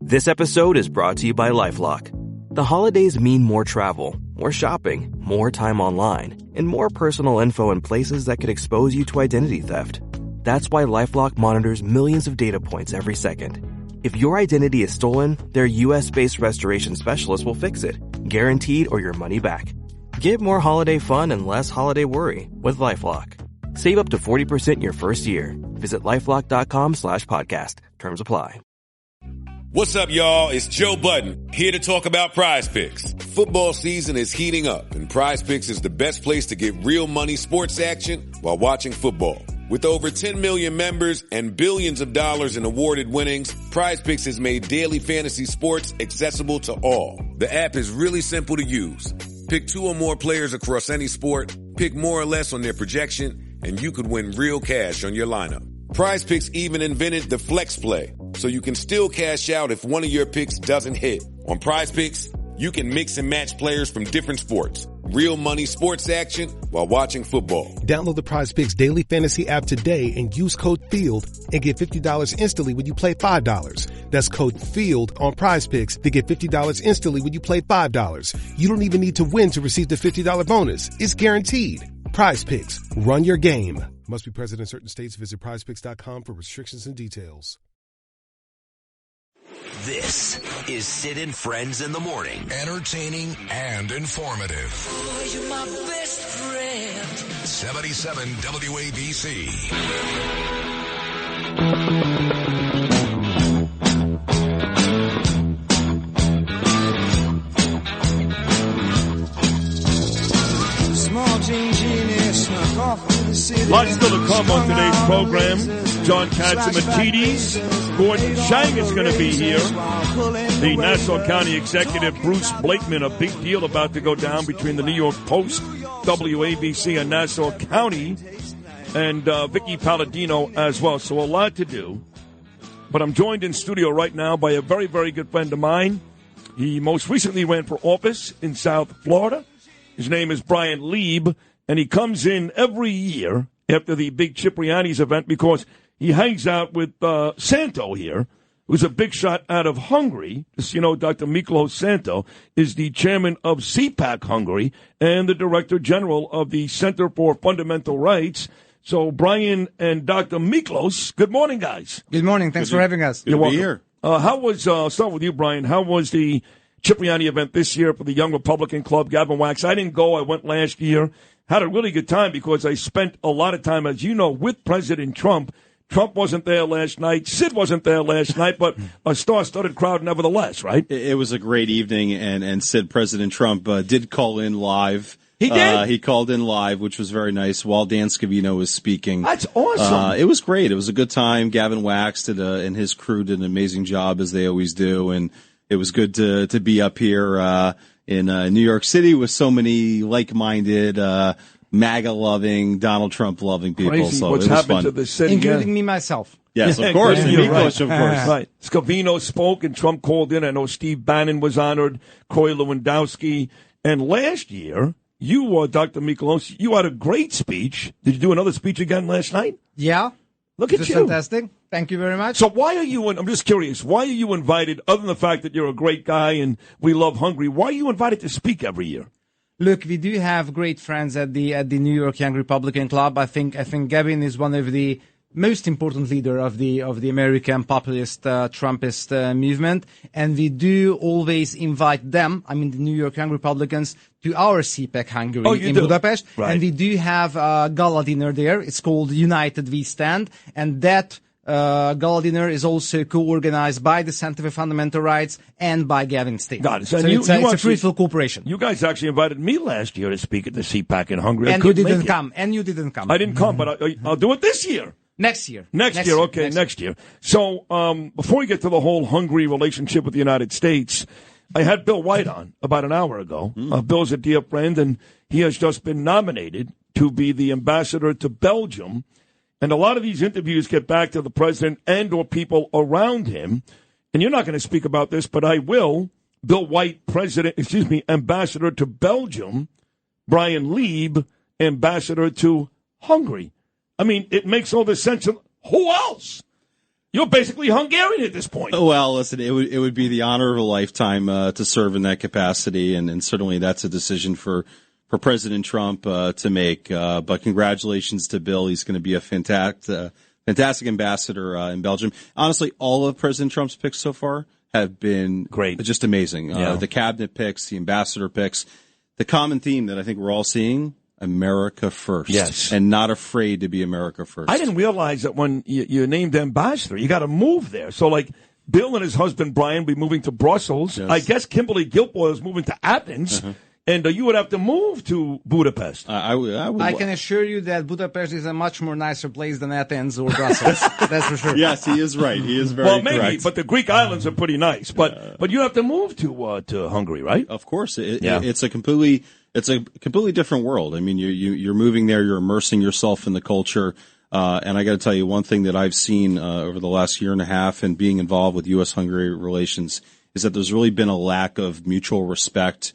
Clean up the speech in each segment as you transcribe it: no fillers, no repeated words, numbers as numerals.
This episode is brought to you by LifeLock. The holidays mean more travel, more shopping, more time online, and more personal info in places that could expose you to identity theft. That's why LifeLock monitors millions of data points every second. If your identity is stolen, their US-based restoration specialist will fix it, guaranteed or your money back. Get more holiday fun and less holiday worry with LifeLock. Save up to 40% your first year. Visit LifeLock.com/podcast. Terms apply. What's up, y'all? It's Joe Budden, here to talk about Prize Picks. Football season is heating up, and Prize Picks is the best place to get real money sports action while watching football. With over 10 million members and billions of dollars in awarded winnings, Prize Picks has made daily fantasy sports accessible to all. The app is really simple to use. Pick 2 or more players across any sport, pick more or less on their projection, and you could win real cash on your lineup. Prize Picks even invented the Flex Play, so you can still cash out if one of your picks doesn't hit. On Prize Picks, you can mix and match players from different sports. Real money sports action while watching football. Download the Prize Picks daily fantasy app today and use code FIELD and get $50 instantly when you play $5. That's code FIELD on Prize Picks to get $50 instantly when you play $5. You don't even need to win to receive the $50 bonus. It's guaranteed. Prize Picks. Run your game. Must be present in certain states. Visit prizepicks.com for restrictions and details. This is Sid and Friends in the Morning. Entertaining and informative. Oh, you're my best friend. 77 WABC. Small change in it, snuck off to the city. Lots still to come on today's program. John Catsimatidis, Gordon Shang is going to be here. The Nassau County Executive, Bruce Blakeman, a big deal about to go down between the New York Post, WABC, and Nassau County, and Vicky Palladino as well. So a lot to do. But I'm joined in studio right now by a very, very good friend of mine. He most recently ran for office in South Florida. His name is Bryan Leib, and he comes in every year after the big Cipriani's event because he hangs out with Szánthó here, who's a big shot out of Hungary. Just, you know, Dr. Miklós Szánthó is the chairman of CPAC Hungary and the director general of the Center for Fundamental Rights. So, Bryan and Dr. Miklós, good morning, guys. Good morning. Thanks for having us. Good to be here. I'll start with you, Bryan. How was the Cipriani event this year for the Young Republican Club, Gavin Wax? I didn't go. I went last year. Had a really good time because I spent a lot of time, as you know, with President Trump. Trump wasn't there last night. Sid wasn't there last night, but a star-studded crowd nevertheless, right? It was a great evening, and Sid, President Trump, did call in live. He did? He called in live, which was very nice, while Dan Scavino was speaking. That's awesome. It was great. It was a good time. Gavin Wax and his crew did an amazing job, as they always do, and it was good to be up here in New York City with so many like-minded MAGA-loving, Donald Trump-loving people. Crazy So what's it was happened fun. to the city. Including me, myself. Yes, of course. Yeah, Miklós, of course. Right. Scavino spoke and Trump called in. I know Steve Bannon was honored, Corey Lewandowski. And last year, you, Dr. Miklós, you had a great speech. Did you do another speech again last night? Yeah. Look at This you. is fantastic. Thank you very much. So why are you, I'm just curious, why are you invited, other than the fact that you're a great guy and we love Hungary, why are you invited to speak every year? Look, we do have great friends at the New York Young Republican Club. I think Gavin is one of the most important leader of the American populist Trumpist movement, and we do always invite them, I mean the New York Young Republicans, to our CPAC Hungary in Budapest. Right. And we do have a gala dinner there. It's called United We Stand, and that gala dinner is also co-organized by the Center for Fundamental Rights and by Gavin Stein. Got it. So And it's a fruitful cooperation. You guys actually invited me last year to speak at the CPAC in Hungary. And you didn't come. I didn't come, but I'll do it this year. Next year. Next year. So before we get to the whole Hungary relationship with the United States, I had Bill White on about an hour ago. Bill's a dear friend, and he has just been nominated to be the ambassador to Belgium. And a lot of these interviews get back to the president and or people around him. And you're not going to speak about this, but I will. Bill White, ambassador to Belgium. Bryan Leib, ambassador to Hungary. I mean, it makes all the sense of who else? You're basically Hungarian at this point. Well, listen, it would be the honor of a lifetime to serve in that capacity, and certainly that's a decision for President Trump to make. But congratulations to Bill. He's going to be a fantastic ambassador in Belgium. Honestly, all of President Trump's picks so far have been great, just amazing. The cabinet picks, the ambassador picks, the common theme that I think we're all seeing: America first. Yes, and not afraid to be America first. I didn't realize that when you're named ambassador, you got to move there. So, like, Bill and his husband Brian will be moving to Brussels. Yes. I guess Kimberly Guilfoyle is moving to Athens. Uh-huh. And you would have to move to Budapest. I can assure you that Budapest is a much more nicer place than Athens or Brussels. That's for sure. Yes, he is right. He is very well, maybe, correct. But the Greek islands are pretty nice. But you have to move to Hungary, right? Of course, it's a completely different world. I mean, you're moving there. You're immersing yourself in the culture. And I got to tell you, one thing that I've seen over the last year and a half and being involved with U.S.-Hungary relations is that there's really been a lack of mutual respect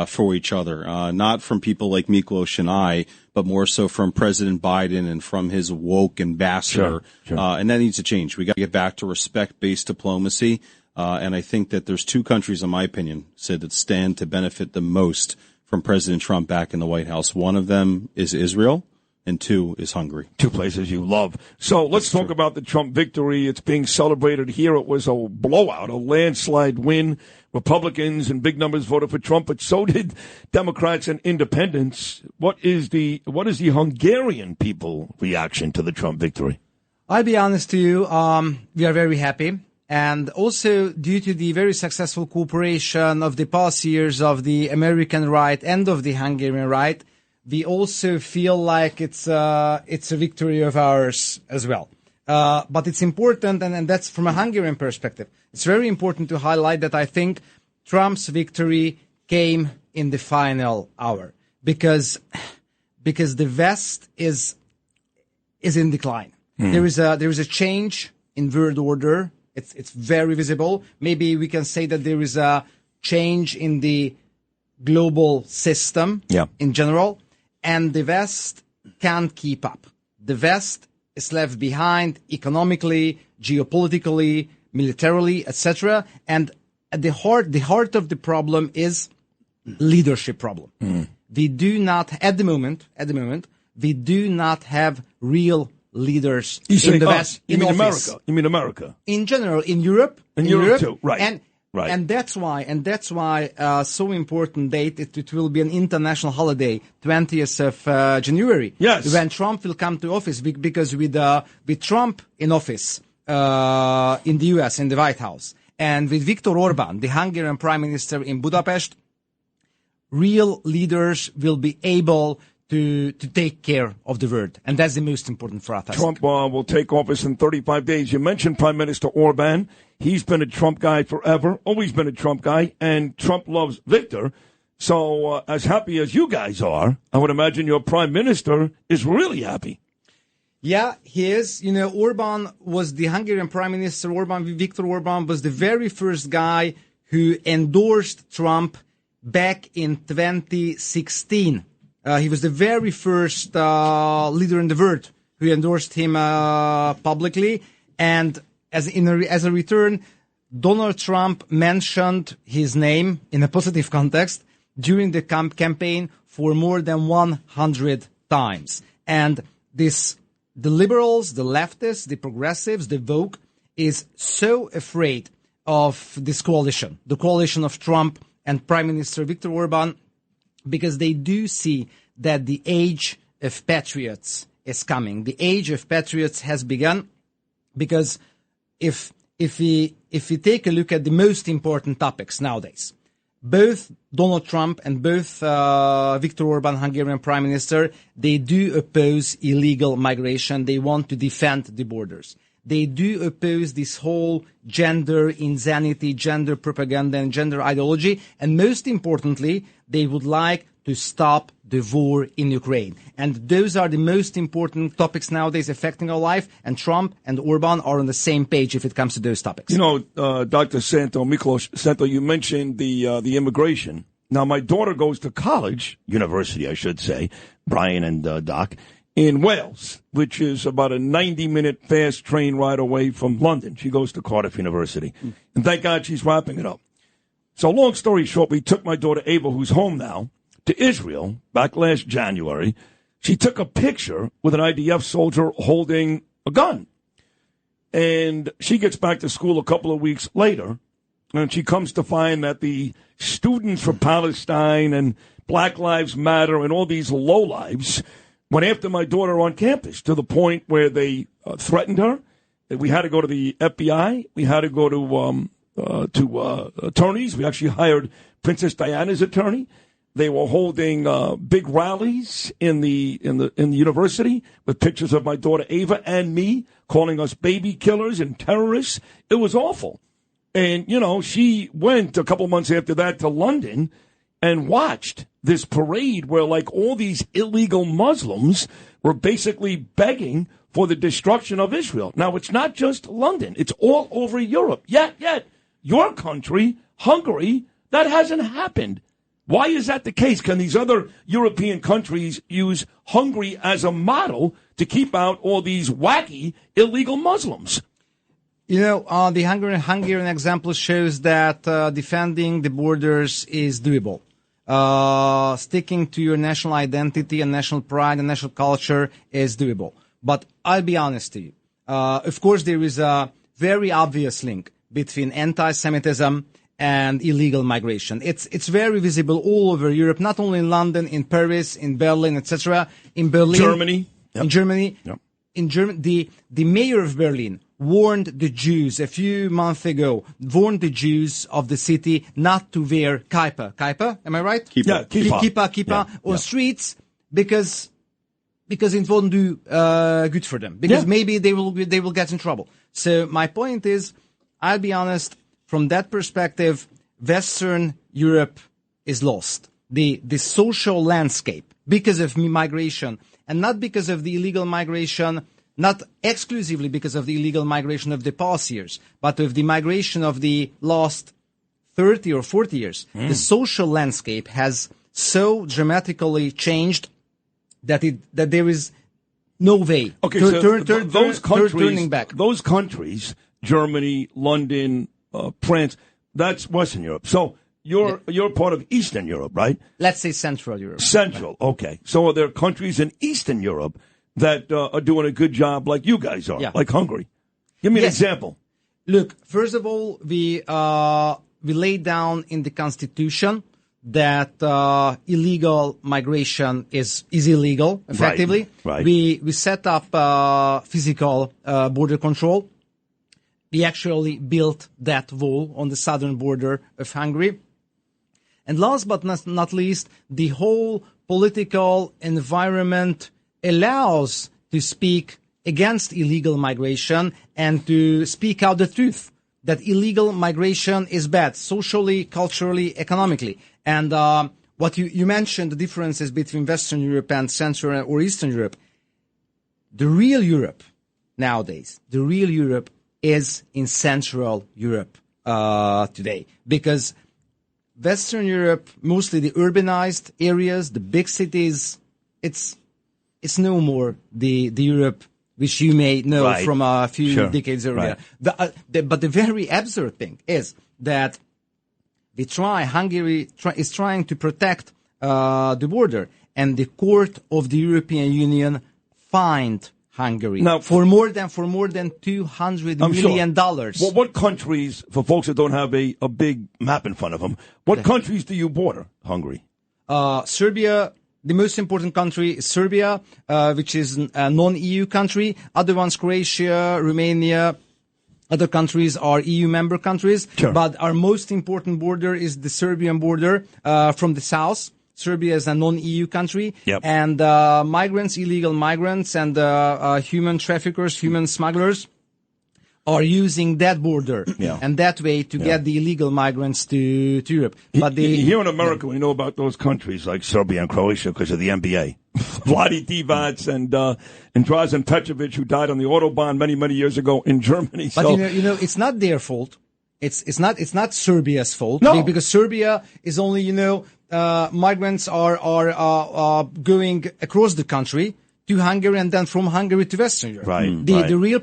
for each other, not from people like Miklós and I, but more so from President Biden and from his woke ambassador. Sure. And that needs to change. We got to get back to respect-based diplomacy. And I think that there's two countries, in my opinion, Sid, that stand to benefit the most from President Trump back in the White House. One of them is Israel, and two is Hungary. Two places you love. So let's talk about the Trump victory. It's being celebrated here. It was a blowout, a landslide win. Republicans in big numbers voted for Trump, but so did Democrats and independents. What is the Hungarian people reaction to the Trump victory? I'll be honest to you, we are very happy. And also due to the very successful cooperation of the past years of the American right and of the Hungarian right, we also feel like it's a victory of ours as well. But it's important, and that's from a Hungarian perspective. It's very important to highlight that I think Trump's victory came in the final hour because the West is in decline. There is a change in world order. It's very visible. Maybe we can say that there is a change in the global system in general, and the West can't keep up. The West is left behind economically, geopolitically, militarily, etc. And at the heart of the problem is leadership problem. We do not, at the moment, we do not have real leaders in the West. You mean America? You mean America? In general, in Europe. In Europe too, right. Right. And that's why so important date. It will be an international holiday, 20th of January. Yes. When Trump will come to office, because with Trump in office in the U.S. in the White House, and with Viktor Orban, the Hungarian Prime Minister in Budapest, real leaders will be able to take care of the world, and that's the most important for us. Trump will take office in 35 days. You mentioned Prime Minister Orban. He's been a Trump guy forever, always been a Trump guy, and Trump loves Victor. So as happy as you guys are, I would imagine your Prime Minister is really happy. Yeah, he is. You know, Orban was the Hungarian Prime Minister. Viktor Orban was the very first guy who endorsed Trump back in 2016. He was the very first leader in the world who endorsed him publicly. And as a return, Donald Trump mentioned his name in a positive context during the campaign for more than 100 times. And the liberals, the leftists, the progressives, the woke is so afraid of this coalition, the coalition of Trump and Prime Minister Viktor Orban, because they do see that the age of patriots is coming. The age of patriots has begun, because if we take a look at the most important topics nowadays, both Donald Trump and both Viktor Orban, Hungarian Prime Minister, they do oppose illegal migration. They want to defend the borders. They do oppose this whole gender insanity, gender propaganda, and gender ideology. And most importantly, they would like to stop the war in Ukraine. And those are the most important topics nowadays affecting our life. And Trump and Orban are on the same page if it comes to those topics. You know, Dr. Szánthó, Miklós Szánthó, you mentioned the immigration. Now, my daughter goes to college, university, I should say, Brian and Doc, in Wales, which is about a 90-minute fast train ride away from London. She goes to Cardiff University. And thank God she's wrapping it up. So long story short, we took my daughter Ava, who's home now, to Israel back last January. She took a picture with an IDF soldier holding a gun. And she gets back to school a couple of weeks later, and she comes to find that the Students for Palestine and Black Lives Matter and all these lowlives went after my daughter on campus to the point where they threatened her. We had to go to the FBI. We had to go to attorneys. We actually hired Princess Diana's attorney. They were holding big rallies in the university with pictures of my daughter Ava and me, calling us baby killers and terrorists. It was awful. And, you know, she went a couple months after that to London and watched this parade where, like, all these illegal Muslims were basically begging for the destruction of Israel. Now, it's not just London. It's all over Europe. Yet, your country, Hungary, that hasn't happened. Why is that the case? Can these other European countries use Hungary as a model to keep out all these wacky illegal Muslims? You know, the Hungarian example shows that defending the borders is doable. Sticking to your national identity and national pride and national culture is doable. But I'll be honest to you. Of course, there is a very obvious link between anti-Semitism and illegal migration. It's very visible all over Europe, not only in London, in Paris, in Berlin, etc. In Berlin, Germany, in Germany, in Germany, the mayor of Berlin warned the Jews a few months ago, warned the Jews of the city not to wear kippah, am I right? Kippah on streets because it won't do good for them. Because maybe they will get in trouble. So my point is, I'll be honest, from that perspective, Western Europe is lost. The social landscape, because of migration, and not because of the illegal migration, not exclusively because of the illegal migration of the past years, but of the migration of the last 30 or 40 years. The social landscape has so dramatically changed that there is no way turning back. Those countries, Germany, London, France, that's Western Europe. So you're part of Eastern Europe, right? Let's say Central Europe. Central, okay. So are there countries in Eastern Europe that are doing a good job like you guys are, like Hungary? Give me an example. Look, first of all, we laid down in the Constitution that illegal migration is illegal, effectively. Right. We set up physical border control. We actually built that wall on the southern border of Hungary. And last but not least, the whole political environment allows to speak against illegal migration and to speak out the truth that illegal migration is bad, socially, culturally, economically. And what you mentioned, the differences between Western Europe and Central or Eastern Europe. The real Europe nowadays, is in Central Europe today. Because Western Europe, mostly the urbanized areas, the big cities, it's no more the Europe which you may know from a few decades earlier. But the very absurd thing is that Hungary is trying to protect the border, and the Court of the European Union fined Hungary for more than $200 million. Well, what countries, for folks that don't have a big map in front of them, what countries do you border Hungary? Serbia. The most important country is Serbia, which is a non-EU country. Other ones, Croatia, Romania. Other countries are EU member countries. Sure. But our most important border is the Serbian border from the south. Serbia is a non-EU country. Yep. And illegal migrants and human traffickers, human smugglers are using that border and that way to get the illegal migrants to Europe. But here in America, we know about those countries like Serbia and Croatia because of the NBA. Vlade Divac and Drazen Petrovic, who died on the Autobahn many years ago in Germany. But you know, it's not their fault. It's not Serbia's fault. No. Because Serbia is only migrants are going across the country to Hungary and then from Hungary to Western Europe. Right. The real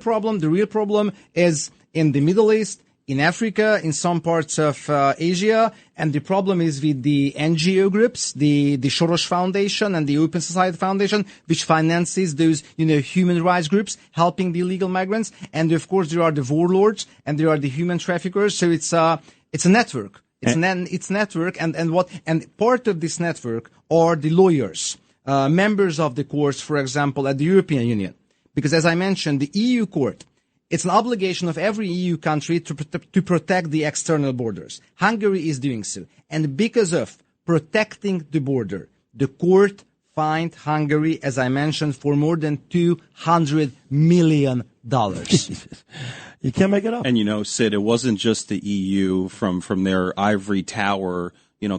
problem is in the Middle East, in Africa, in some parts of Asia, and the problem is with the NGO groups, the Soros Foundation and the Open Society Foundation, which finances those, human rights groups helping the illegal migrants. And of course, there are the warlords and there are the human traffickers. So it's a network. It's network, and part of this network are the lawyers, members of the courts, for example, at the European Union, because as I mentioned, the EU court. It's an obligation of every EU country to protect the external borders. Hungary is doing so. And because of protecting the border, the court fined Hungary, as I mentioned, for more than $200 million. You can't make it up. And, Sid, it wasn't just the EU from their ivory tower,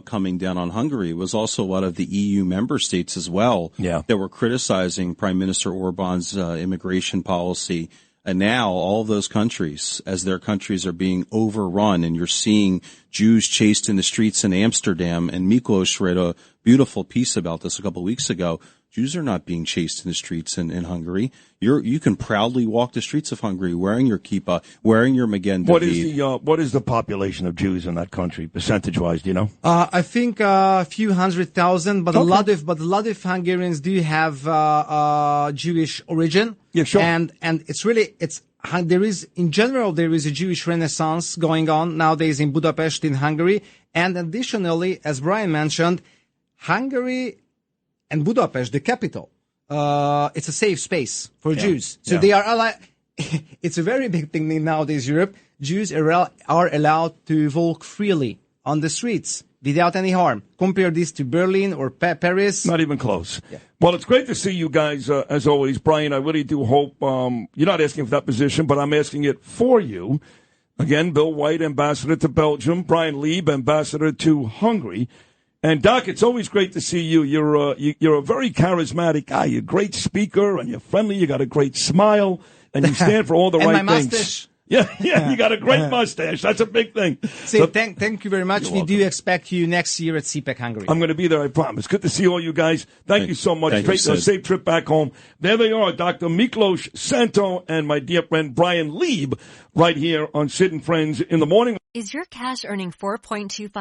coming down on Hungary. It was also a lot of the EU member states as well that were criticizing Prime Minister Orban's immigration policy. And now all of those countries, as their countries are being overrun, and you're seeing Jews chased in the streets in Amsterdam, and Miklós read a beautiful piece about this a couple of weeks ago. Jews are not being chased in the streets in Hungary. You can proudly walk the streets of Hungary wearing your kippah, wearing your Magen David. What is the population of Jews in that country, percentage-wise? Do you know? I think a few 100,000, but a lot of Hungarians do have Jewish origin. Yeah, sure. And there is a Jewish renaissance going on nowadays in Budapest, in Hungary. And additionally, as Bryan mentioned, Hungary and Budapest, the capital, it's a safe space for Jews. So they are allowed. It's a very big thing nowadays, Europe. Jews are allowed to walk freely on the streets without any harm. Compare this to Berlin or Paris. Not even close. Yeah. Well, it's great to see you guys, as always. Bryan, I really do hope you're not asking for that position, but I'm asking it for you. Again, Bill White, ambassador to Belgium. Bryan Leib, ambassador to Hungary. And, Doc, it's always great to see you. You're a very charismatic guy. You're a great speaker, and you're friendly. You got a great smile, and you stand for all the right my things. Mustache. Yeah, you got a great mustache. That's a big thing. So thank you very much. We do expect you next year at CPAC Hungary. I'm going to be there, I promise. Good to see all you guys. Thank you so much. Safe trip back home. There they are, Dr. Miklós Szánthó and my dear friend Bryan Leib, right here on Sid and Friends in the Morning. Is your cash earning 4.25%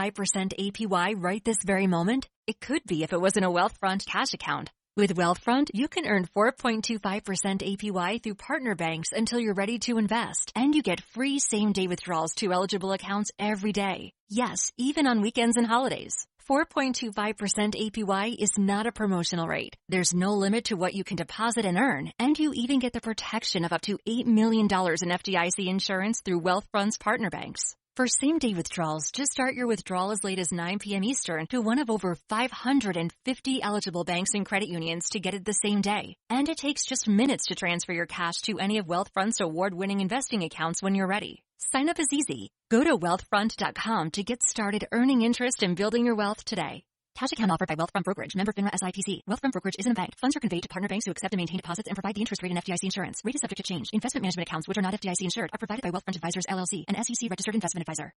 APY right this very moment? It could be if it was in a Wealthfront cash account. With Wealthfront, you can earn 4.25% APY through partner banks until you're ready to invest. And you get free same-day withdrawals to eligible accounts every day. Yes, even on weekends and holidays. 4.25% APY is not a promotional rate. There's no limit to what you can deposit and earn. And you even get the protection of up to $8 million in FDIC insurance through Wealthfront's partner banks. For same-day withdrawals, just start your withdrawal as late as 9 p.m. Eastern to one of over 550 eligible banks and credit unions to get it the same day. And it takes just minutes to transfer your cash to any of Wealthfront's award-winning investing accounts when you're ready. Sign up is easy. Go to wealthfront.com to get started earning interest and building your wealth today. Cash account offered by Wealthfront Brokerage, member FINRA SIPC. Wealthfront Brokerage isn't a bank. Funds are conveyed to partner banks who accept and maintain deposits and provide the interest rate and FDIC insurance. Rate is subject to change. Investment management accounts which are not FDIC insured are provided by Wealthfront Advisors LLC, an SEC registered investment advisor.